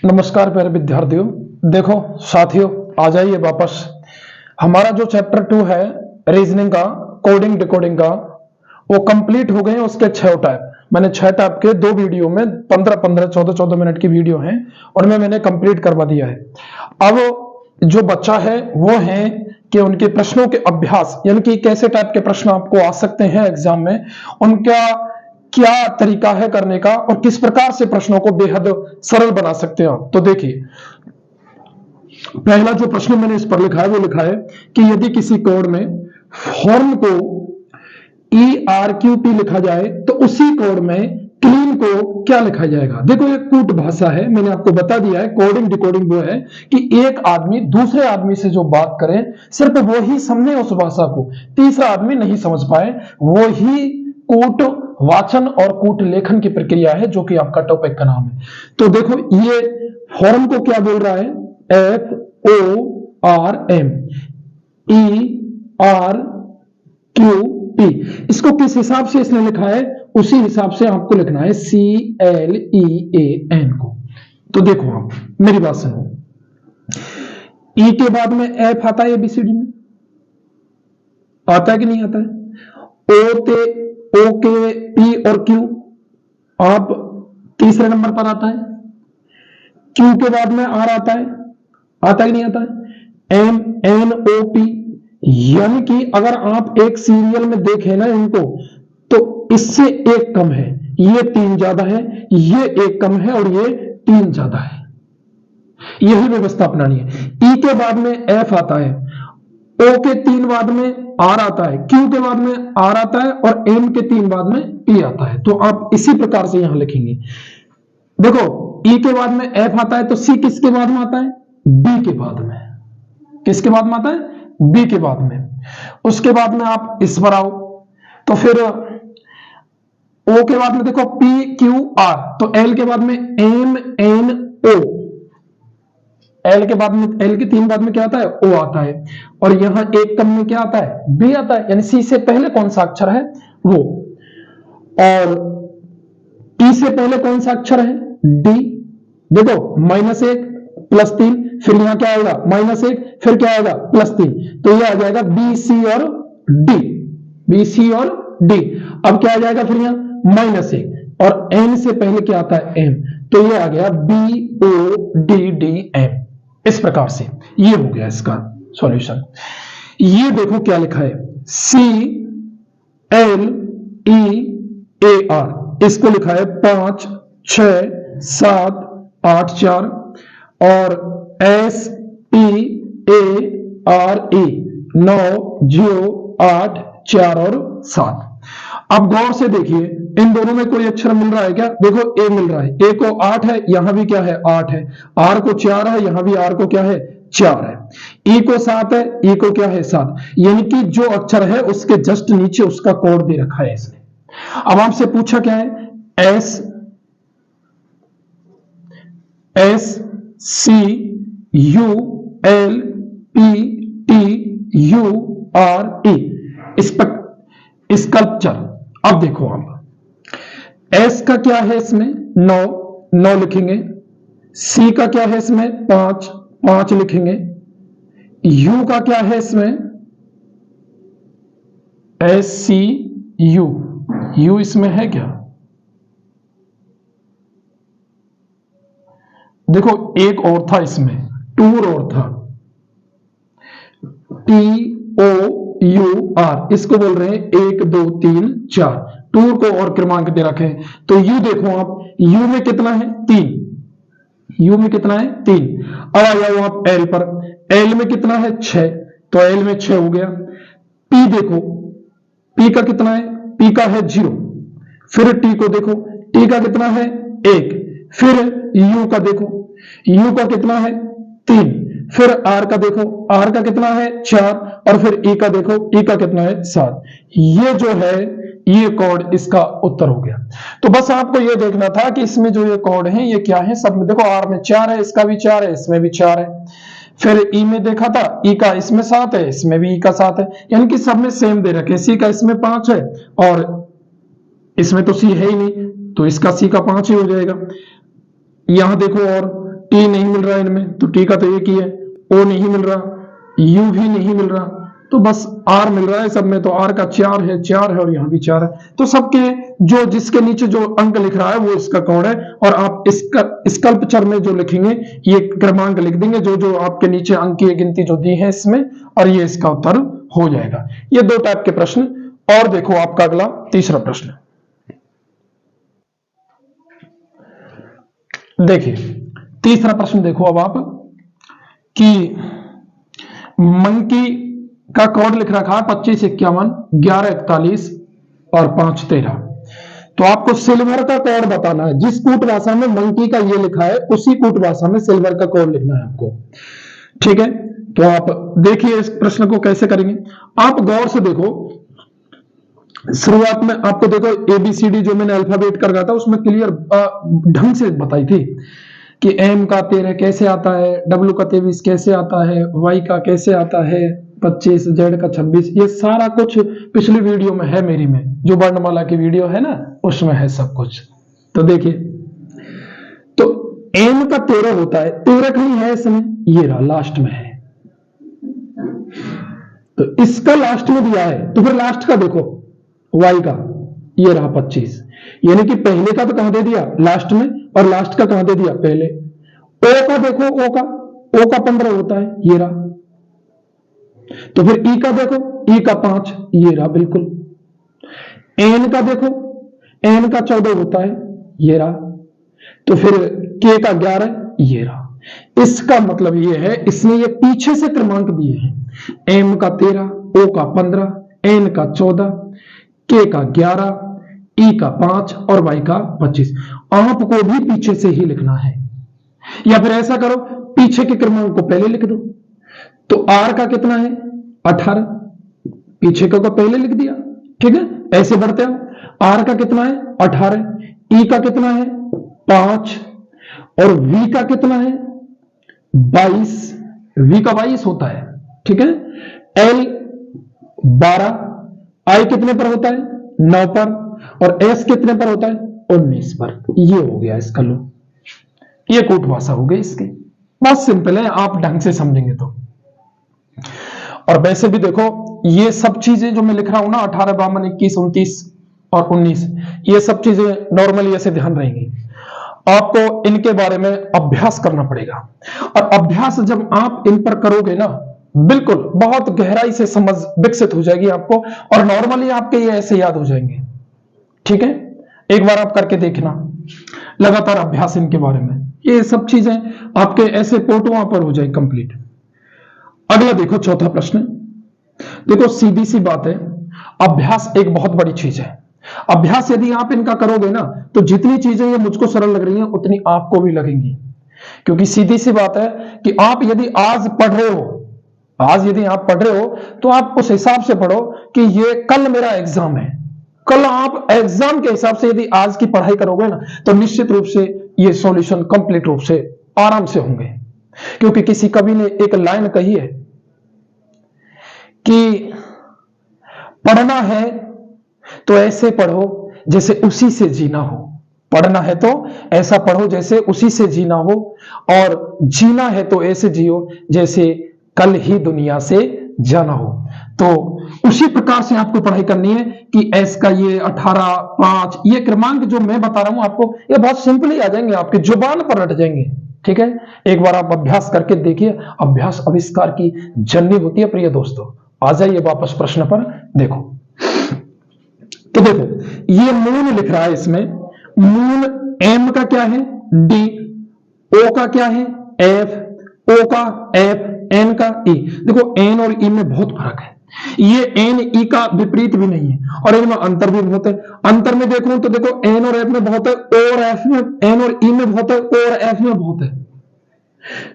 नमस्कार प्यारे विद्यार्थियों। देखो साथियों, आ जाइए वापस। हमारा जो चैप्टर 2 है रीजनिंग का, कोडिंग डिकोडिंग का, वो कंप्लीट हो गए। उसके 6 टाइप मैंने 6 टाइप के 2 वीडियो में 15-15, 14-14 मिनट की वीडियो हैं, उनमें मैंने कंप्लीट करवा दिया है। अब जो बच्चा है वो है कि उनके प्रश्नों के अभ्यास, यानी कि कैसे टाइप के प्रश्न आपको आ सकते हैं एग्जाम में, उनका क्या तरीका है करने का और किस प्रकार से प्रश्नों को बेहद सरल बना सकते हैं आप। तो देखिए, पहला जो प्रश्न मैंने इस पर लिखा है वो लिखा है कि यदि किसी कोड में फॉर्म को ERQP लिखा जाए तो उसी कोड में क्लीन को क्या लिखा जाएगा। देखो, ये कूट भाषा है, मैंने आपको बता दिया है। कोडिंग डिकोडिंग वो है कि एक आदमी दूसरे आदमी से जो बात करे सिर्फ वो ही समझे उस भाषा को, तीसरा आदमी नहीं समझ पाए। वो ही कूट वाचन और कूट लेखन की प्रक्रिया है, जो कि आपका टॉपिक का नाम है। तो देखो, ये फॉर्म को क्या बोल रहा है, FORM ERQP। इसको किस हिसाब से इसने लिखा है उसी हिसाब से आपको लिखना है CLEAN को। तो देखो, आप मेरी बात सुनो, E के बाद में F आता है ABCD में, आता है कि नहीं आता है। O के P और Q आप तीसरे नंबर पर आता है। Q के बाद में R आता है कि नहीं आता है। M N O P, यानी कि अगर आप एक सीरियल में देखें ना इनको, तो इससे एक कम है, ये 3 ज्यादा है, ये एक कम है और ये 3 ज्यादा है। यही व्यवस्था अपनानी है। E के बाद में F आता है, O के 3 बाद में R आता है, Q के बाद में R आता है और M के 3 बाद में P आता है। तो आप इसी प्रकार से यहां लिखेंगे। देखो, E के बाद में F आता है तो C किसके बाद में आता है, B के बाद में। किसके बाद में आता है, B के बाद में। उसके बाद में आप इस पर आओ तो फिर O के बाद में देखो P Q R, तो L के बाद में M N O, L के बाद में, L के 3 बाद में क्या आता है, O आता है। और यहां एक कम में क्या आता है, B आता है, यानी C से पहले कौन सा अक्षर है वो, और T से पहले कौन सा अक्षर है, D। देखो, -1 +3, फिर यहां क्या आएगा -1, फिर क्या आएगा +3, तो ये आ जाएगा BC और D, BC और D। अब क्या आ जाएगा फिर यहां -1 और N से पहले क्या आता है, M, तो ये आ गया BODDM। इस प्रकार से ये हो गया इसका सॉल्यूशन। ये देखो क्या लिखा है, CLEAR, इसको लिखा है 5 6 7 8 4 और SPARE 9 0 8 4 और 7। अब गौर से देखिए, इन दोनों में कोई अक्षर मिल रहा है क्या। देखो, A मिल रहा है, A को 8 है, यहां भी क्या है 8 है। R को 4 है, यहां भी R को क्या है 4 है। E को 7 है, E को क्या है 7, यानी कि जो अक्षर है उसके जस्ट नीचे उसका कोड दे रखा है इसने। अब आपसे पूछा क्या है, SCULPTURE, स्कल्पचर। अब देखो, आप S का क्या है इसमें 9 लिखेंगे, C का क्या है इसमें 5 लिखेंगे, U का क्या है इसमें SCU, U इसमें है क्या। देखो, एक और था इसमें, टूर और था, TOUR, इसको बोल रहे हैं 1 2 3 4, टूर को और क्रमांक दे रखे हैं। तो U देखो आप, U में कितना है 3, U में कितना है 3। अब आ जाओ आप L पर, L में कितना है 6, तो L में 6 हो गया। P देखो, P का कितना है, P का है 0, फिर T को देखो, T का कितना है 1, फिर U का देखो, U का कितना है 3, फिर R का देखो, R का कितना है 4, और फिर E का देखो, E का कितना है 7। ये जो है ये कोड इसका उत्तर हो गया। तो बस आपको ये देखना था कि इसमें जो ये कोड है ये क्या है। सब में देखो, R में 4 है, इसका भी 4 है, इसमें भी 4 है। फिर E में देखा था, E का इसमें 7 है, इसमें भी E का 7 है, यानी कि सब में सेम दे रखे। C का इसमें 5 है और इसमें तो C है ही नहीं, तो इसका सी का 5 ही हो जाएगा। यहां देखो और टी नहीं मिल रहा इनमें, तो टी का तो एक ही है, ओ नहीं मिल रहा, यू भी नहीं मिल रहा, तो बस आर मिल रहा है सब में। तो आर का 4 है, 4 है और यहां भी 4 है। तो सबके जो जिसके नीचे जो अंक लिख रहा है वो इसका कोड है, और आप इसका स्कल्पचर में जो लिखेंगे ये क्रमांक लिख देंगे जो जो आपके नीचे अंक की गिनती जो दी है इसमें, और ये इसका उत्तर हो जाएगा। ये 2 टाइप के प्रश्न। और देखो आपका अगला तीसरा प्रश्न देखिए, तीसरा प्रश्न देखो अब आप कि मंकी का कोड लिख रखा है 2551 1141 और 513। तो आपको सिल्वर का कोड बताना है। जिस कूट भाषा में मंकी का ये लिखा है उसी कूट भाषा में सिल्वर का कोड लिखना है आपको, ठीक है। तो आप देखिए इस प्रश्न को कैसे करेंगे। आप गौर से देखो, शुरुआत में आपको देखो एबीसीडी जो मैंने अल्फाबेट कर रहा था उसमें क्लियर ढंग से बताई थी कि एम का 13 कैसे आता है, डब्ल्यू का 23 कैसे आता है, वाई का कैसे आता है 25, जेड का 26, ये सारा कुछ पिछली वीडियो में है मेरी में, जो वर्णमाला की वीडियो है ना उसमें है सब कुछ। तो देखिए, तो एम का 13 होता है, 13 कहीं है इसमें, ये रहा लास्ट में है, तो इसका लास्ट में दिया है, तो फिर लास्ट का देखो वाई का, ये रहा 25, यानी कि पहले का तो कहां दे दिया लास्ट में, और लास्ट का कहां दे दिया पहले। ओ का देखो, ओ का 15 होता है, ये रहा। तो फिर ई का देखो, ई का 5, ये रहा बिल्कुल। एन का देखो, एन का 14 होता है, ये रहा। तो फिर के का 11, ये रहा। इसका मतलब ये है इसने ये पीछे से क्रमांक दिए हैं, एम का 13, ओ का 15, एन का 14, के का 11, ई का 5 और वाई का 25। आपको भी पीछे से ही लिखना है, या फिर ऐसा करो पीछे के क्रमांक को पहले लिख दो। तो आर का कितना है 18, पीछे का पहले लिख दिया, ठीक है। ऐसे बढ़ते हो, आर का कितना है 18, ई का कितना है 5 और वी का कितना है 22, वी का 22 होता है, ठीक है। एल 12, आई कितने पर होता है 9 पर, और एस कितने पर होता है 19 पर। ये हो गया इसका लो, ये कूट भाषा हो गई इसकी। बहुत सिंपल है, आप ढंग से समझेंगे तो। और वैसे भी देखो ये सब चीजें जो मैं लिख रहा हूं ना 18, 52, 21, 29 और 19, ये सब चीजें नॉर्मली ऐसे ध्यान रहेंगी। आपको इनके बारे में अभ्यास करना पड़ेगा, और अभ्यास जब आप इन पर करोगे ना बिल्कुल बहुत गहराई से समझ विकसित हो जाएगी आपको, और नॉर्मली आपके ये ऐसे याद हो जाएंगे, ठीक है। एक बार आप करके देखना, लगातार अभ्यास इनके बारे में, ये सब चीजें आपके ऐसे पोटों पर हो जाए कंप्लीट। अगला देखो चौथा प्रश्न। देखो सीधी सी बात है, अभ्यास एक बहुत बड़ी चीज है। अभ्यास यदि आप इनका करोगे ना तो जितनी चीजें ये मुझको सरल लग रही हैं उतनी आपको भी लगेंगी, क्योंकि सीधी सी बात है कि आप यदि आज पढ़ रहे हो, आज यदि आप पढ़ रहे हो तो आप उस हिसाब से पढ़ो कि ये कल मेरा एग्जाम है। कल आप एग्जाम के हिसाब से यदि आज की पढ़ाई करोगे ना तो निश्चित रूप से ये सॉल्यूशन कंप्लीट रूप से आराम से होंगे। क्योंकि किसी कवि ने एक लाइन कही है कि पढ़ना है तो ऐसे पढ़ो जैसे उसी से जीना हो, पढ़ना है तो ऐसा पढ़ो जैसे उसी से जीना हो, और जीना है तो ऐसे जियो जैसे कल ही दुनिया से जाना हो। तो उसी प्रकार से आपको पढ़ाई करनी है कि एस का ये 18, 5, ये क्रमांक जो मैं बता रहा हूं आपको, ये बहुत सिंपली आ जाएंगे, आपके जुबान पर रट जाएंगे, ठीक है। एक बार आप अभ्यास करके देखिए, अभ्यास आविष्कार की जननी होती है प्रिय दोस्तों। आ जाइए वापस प्रश्न पर। देखो तो देखो ये मून लिख रहा है इसमें, मून एम का क्या है डी, ओ का क्या है एफ, ओ का एफ, एन का ई। देखो एन और ई में बहुत फर्क है, ये एन ई का विपरीत भी नहीं है, और इनमें अंतर भी बहुत है। अंतर में देखो तो देखो एन और एफ में बहुत है, और एफ में, एन और ई में बहुत है, और एफ में बहुत है।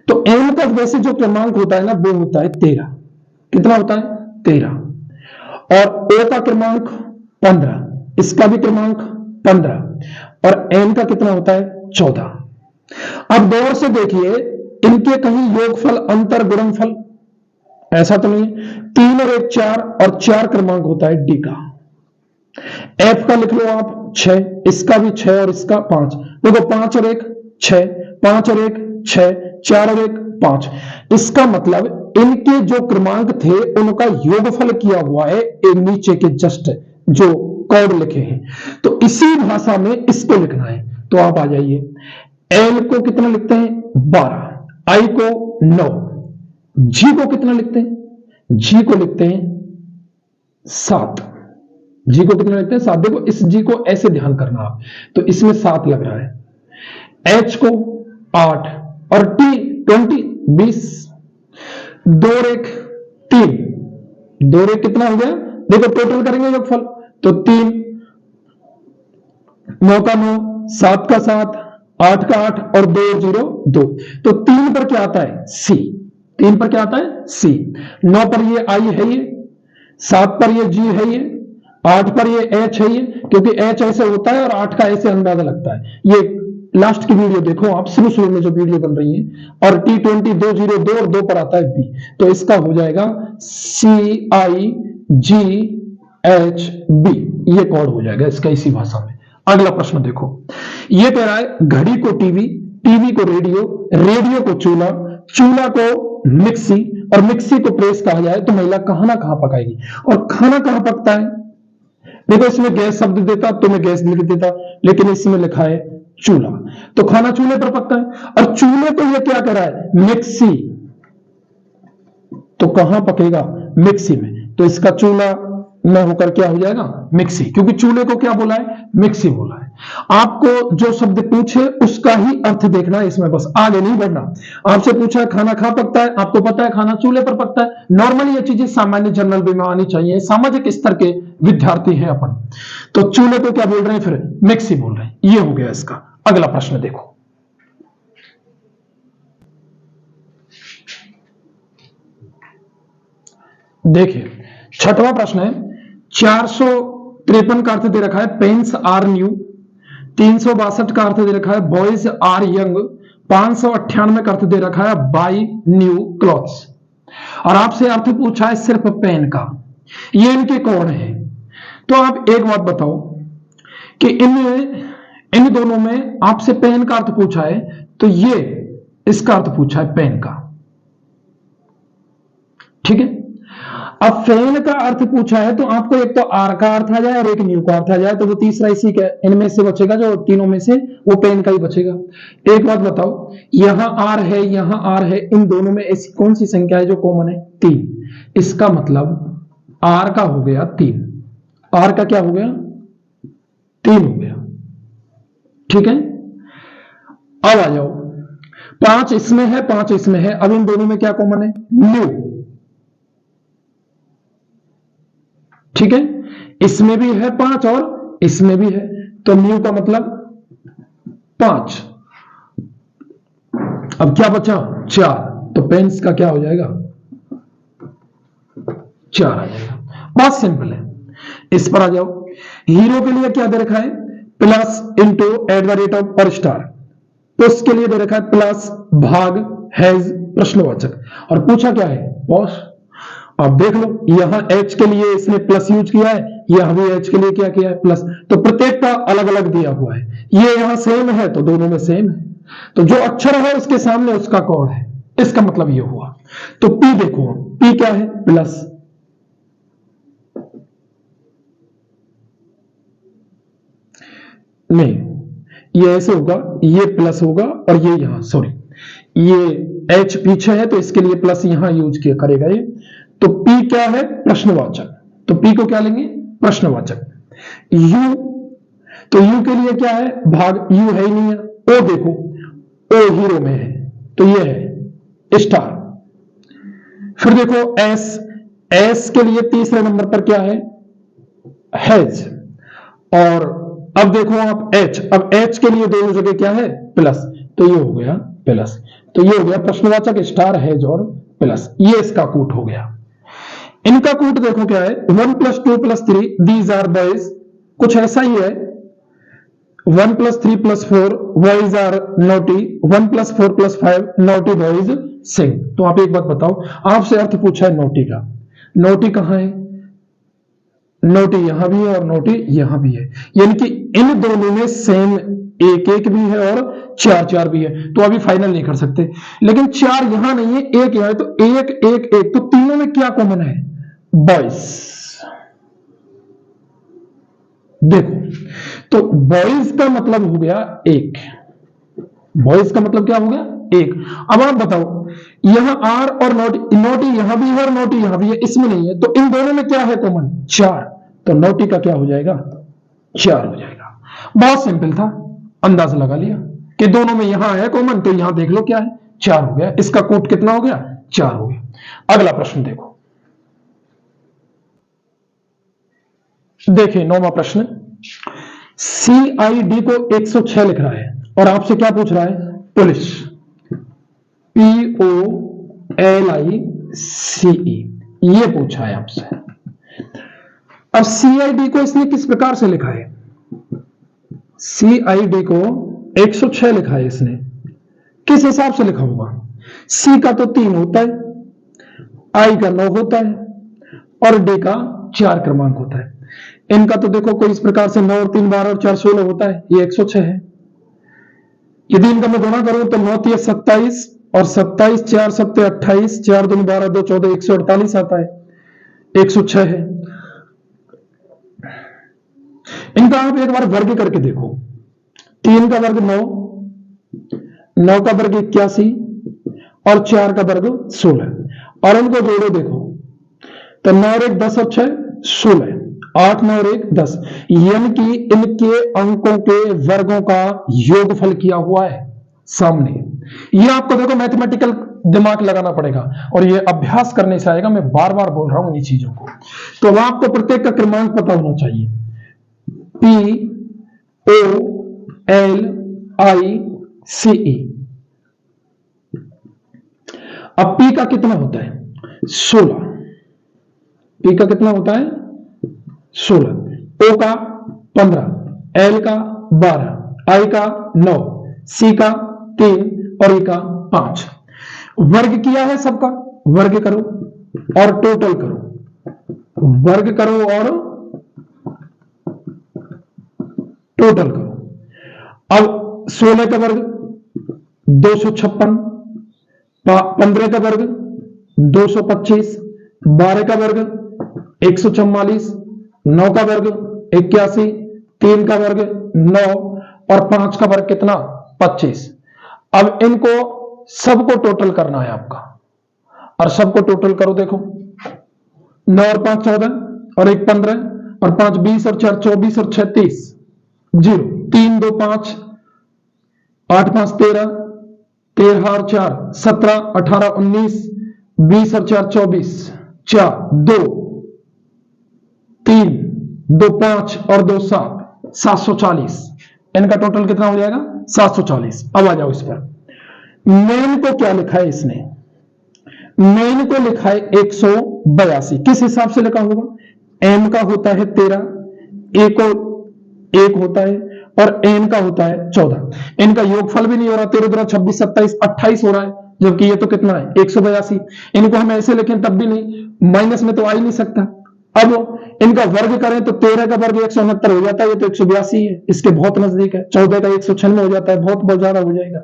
तो एन का वैसे जो क्रमांक होता है ना वो होता है 13, कितना होता है 13, और ओ का क्रमांक 15, इसका भी क्रमांक 15, और एन का कितना होता है 14। अब गौर से देखिए इनके कहीं योगफल, अंतर, गुणनफल ऐसा तो नहीं है। 3 और 1 4, और 4 क्रमांक होता है डी का। एफ का लिख लो आप 6, इसका भी 6 और इसका 5। देखो 5 और 1 6, 5 और 1 6, 4 और 1 5। इसका मतलब इनके जो क्रमांक थे उनका योगफल किया हुआ है एक नीचे के जस्ट जो कॉर्ड लिखे हैं। तो इसी भाषा में इसको लिखना है। तो आप आ जाइए, एल को कितना लिखते हैं 12, आई को 9, जी को कितना लिखते हैं, जी को लिखते हैं 7, जी को कितना लिखते हैं 7। देखो इस जी को ऐसे ध्यान करना आप, तो इसमें 7 लग रहा है। एच को 8 और टी 20 20, 2 और 1 3, 2 और 1 कितना हो गया, देखो टोटल करेंगे योगफल तो 3, 9 का 9, 7 का 7, 8 का 8 और 2 और 0 2। तो 3 पर क्या आता है सी, 3 पर क्या आता है सी, 9 पर ये आई है, ये 7 पर ये जी है, ये 8 पर ये एच है, ये क्योंकि एच ऐसे होता है और 8 का ऐसे अंदाजा लगता है। ये लास्ट की वीडियो देखो आप, शुरू में जो वीडियो बन रही है। और T20 2 0 2 और 2 पर आता है बी, तो इसका हो जाएगा CIGHB, ये कॉर्ड हो जाएगा इसका इसी भाषा में। अगला प्रश्न देखो, ये कह रहा है घड़ी को टीवी, टीवी को रेडियो, रेडियो को चूल्हा, चूल्हा को मिक्सी और मिक्सी को प्रेस कहा जाए तो महिला खाना कहां पकाएगी। और खाना कहां पकता है, देखो इसमें गैस शब्द देता तो मैं गैस लिख देता, लेकिन इसमें लिखा है चूल्हा, तो खाना चूल्हे पर पकता है। और चूल्हे को ये क्या कर रहा है मिक्सी, तो कहां पकेगा मिक्सी में, तो इसका चूल्हा में होकर क्या हो जाएगा मिक्सी, क्योंकि चूल्हे को क्या बोला है मिक्सी बोला है। आपको जो शब्द पूछे उसका ही अर्थ देखना है इसमें, बस आगे नहीं बढ़ना। आपसे पूछा है खाना कहां पकता है, आपको पता है खाना चूल्हे पर पकता है। नॉर्मली ये चीजें सामान्य जनरल में आनी चाहिए, सामाजिक स्तर के विद्यार्थी हैं अपन, तो चूल्हे को क्या बोल रहे हैं फिर मिक्सी बोल रहे हैं। ये हो गया इसका। अगला प्रश्न देखो, देखिए छठवां प्रश्न है, 453 का अर्थ दे रखा है पेन्स आर न्यू, 362 का अर्थ दे रखा है बॉयज आर यंग, 598 का अर्थ दे रखा है बाई न्यू क्लॉथ्स। और आपसे अर्थ पूछा है सिर्फ पेन का, ये इनके कौन है। तो आप एक बात बताओ कि इन दोनों में आपसे पेन का अर्थ पूछा है, तो ये इसका अर्थ पूछा है पेन का, ठीक है। अब फैन का अर्थ पूछा है तो आपको एक तो आर का अर्थ आ जाए और एक न्यू का अर्थ आ जाए, तो वो तीसरा इसी का इनमें से बचेगा, जो तीनों में से वो पेन का ही बचेगा। एक बात बताओ, यहां आर है यहां आर है, इन दोनों में ऐसी कौन सी संख्या है जो कॉमन है 3। इसका मतलब आर का हो गया 3, आर का क्या हो गया 3 हो गया, ठीक है। अब आ जाओ, 5 इसमें है 5 इसमें है, अब इन दोनों में क्या कॉमन है न्यू, ठीक है। इसमें भी है 5 और इसमें भी है, तो न्यू का मतलब 5। अब क्या बचा 4, तो पेन्स का क्या हो जाएगा 4 आ जाएगा। बहुत सिंपल है। इस पर आ जाओ, हीरो के लिए क्या दे रखा है plus into at the rate of और स्टार, तो उसके लिए दे रखा है प्लस भाग हैज प्रश्नवाचक, और पूछा क्या है पॉश। अब देख लो, यहां एच के लिए इसने प्लस यूज किया है, यहां भी एच के लिए क्या किया है प्लस, तो प्रत्येक का अलग अलग दिया हुआ है। ये यहां सेम है तो दोनों में सेम है, तो जो अक्षर है उसके सामने उसका कोड है, इसका मतलब ये हुआ। तो पी देखो, पी क्या है प्लस, नहीं ये ऐसे होगा, ये प्लस होगा और ये यहां सॉरी ये एच पीछे है तो इसके लिए प्लस यहां यूज किया करेगा ये। तो पी क्या है प्रश्नवाचक, तो पी को क्या लेंगे प्रश्नवाचक। यू, तो यू के लिए क्या है भाग, यू है ही नहीं है। ओ देखो, ओ हीरो में है तो ये है स्टार। फिर देखो एस, एस के लिए तीसरे नंबर पर क्या है हैज। और अब देखो आप एच, अब एच के लिए दोनों जगह क्या है प्लस, तो ये हो गया प्लस, तो ये हो गया प्रश्नवाचक स्टार हैज और प्लस, ये इसका कूट हो गया। इनका कूट देखो क्या है 1 + 2 + 3 दीज आर बॉयज, कुछ ऐसा ही है। 1 + 3 + 4 boys are naughty, 1 + 4 + 5 naughty boys sing. तो आप एक बात बताओ, आपसे अर्थ पूछा है नोटी का, नोटी कहां है नोटी यहां भी है और नोटी यहां भी है, यानी कि इन दोनों में सेम एक एक भी है और चार चार भी है। तो अभी फाइनल नहीं कर सकते, लेकिन चार यहां नहीं है, एक यहां है, तो एक एक एक, तो तीनों में क्या कॉमन है? बॉयज। देखो, तो बॉयज का मतलब हो गया एक, बॉयज का मतलब क्या हो गया? एक। अब आप बताओ, यहां आर और नोटी, नोटी यहां भी है और नोटी यहां भी है, इसमें नहीं है, तो इन दोनों में क्या है कॉमन? चार। तो नोटी का क्या हो जाएगा? चार हो जाएगा। बहुत सिंपल था, अंदाजा लगा लिया कि दोनों में यहां है कॉमन, तो यहां देख लो क्या है, चार हो गया। इसका कोट कितना हो गया? चार हो गया। अगला प्रश्न देखो, देखिए 9वां प्रश्न, CID को 106 लिख रहा है और आपसे क्या पूछ रहा है? पुलिस, POLICE, ये पूछा है आपसे। अब CID को इसने किस प्रकार से लिखा है? CID को 106 लिखा है इसने, किस हिसाब से लिखा होगा? C का तो 3 होता है, I का 9 होता है और D का 4 क्रमांक होता है। इनका तो देखो कोई इस प्रकार से 9 और 3 12 और 4 16 होता है, ये 106 है। यदि इनका मैं गुणा करूं तो 9 3 27 और 27 4 7 28, 4 2 12 2 14, 148 आता है, 106 है। इनका आप एक बार वर्ग करके देखो, 3 का वर्ग 9, 9 का वर्ग 81 और 4 का वर्ग 16, और इनको जोड़ो देखो, तो 9 और 1 10 और 6 16, 8 9 और 1 10, यानी कि इनके अंकों के वर्गों का योगफल किया हुआ है सामने। ये आपको देखो मैथमेटिकल दिमाग लगाना पड़ेगा और ये अभ्यास करने से आएगा। मैं बार बार बोल रहा हूं इन चीजों को, तो अब आपको प्रत्येक का क्रमांक पता होना चाहिए। POLICE। अब P का कितना होता है? 16। P का कितना होता है? 16। O का 15, L का 12, I का 9, C का 3 और E का 5। वर्ग किया है सबका, वर्ग करो और टोटल करो, वर्ग करो और टोटल करो। अब 16 का वर्ग 256, 15 का वर्ग 225, 12 का वर्ग 144, 9 का वर्ग 81, 3 का वर्ग 9 और 5 का वर्ग कितना? 25। अब इनको सबको टोटल करना है आपका, और सबको टोटल करो, देखो 9 और 5 14 और 1 15 और 5 20 और 4 24 और 6 30, 0 3 2 5, 8 5 13, 13 और 4 17, 18 19, 20 और 4 24, 4 2 3 2 5 और 2 7, 740। इनका टोटल कितना हो जाएगा? 740। अब आ जाओ इस पर। मेन को क्या लिखा है इसने? मेन को लिखा है 182। किस हिसाब से लिखा होगा? एम का होता है 13, ए को 1 होता है और एन का होता है 14। इनका योगफल भी नहीं हो रहा, 13 13 26 27 28 हो रहा है, जबकि ये तो कितना है? 182। इनको हम ऐसे लिखें तब भी नहीं, माइनस में तो आ ही नहीं सकता। अब इनका वर्ग करें तो 13 का वर्ग 169 हो जाता है, ये तो 182 है, इसके बहुत नजदीक है। 14 का 196 हो जाता है, बहुत ज्यादा हो जाएगा।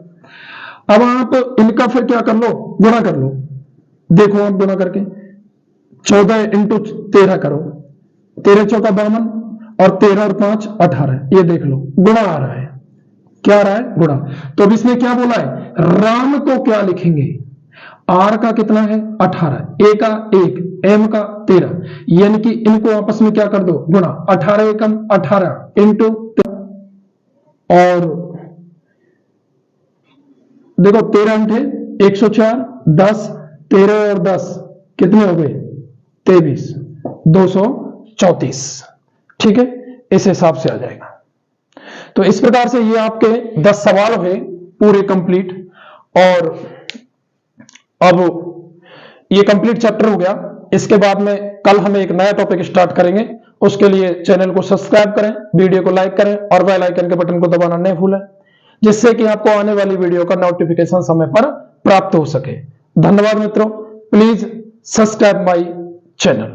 अब आप इनका फिर क्या कर लो? गुणा कर लो। देखो आप गुणा करके 14 इंटू 13 करो, 13 चौका 52 और 13 और 5 18, ये देख लो गुणा आ रहा है। क्या आ रहा है? गुणा। तो अब इसने क्या बोला है? राम को क्या लिखेंगे? आर का कितना है? 18, ए का 1, एम का 13, यानी कि इनको आपस में क्या कर दो? गुणा। 18 एकम 18 इंटू, और देखो 13 अंठे 104, 10 13 और 10 कितने हो गए? 23, 234। ठीक है, इस हिसाब से आ जाएगा। तो इस प्रकार से ये आपके 10 सवाल हुए पूरे कंप्लीट, और अब ये कंप्लीट चैप्टर हो गया। इसके बाद में कल हम एक नया टॉपिक स्टार्ट करेंगे। उसके लिए चैनल को सब्सक्राइब करें, वीडियो को लाइक करें और बेल आइकन के बटन को दबाना नहीं भूलें, जिससे कि आपको आने वाली वीडियो का नोटिफिकेशन समय पर प्राप्त हो सके। धन्यवाद मित्रों, प्लीज सब्सक्राइब माय चैनल।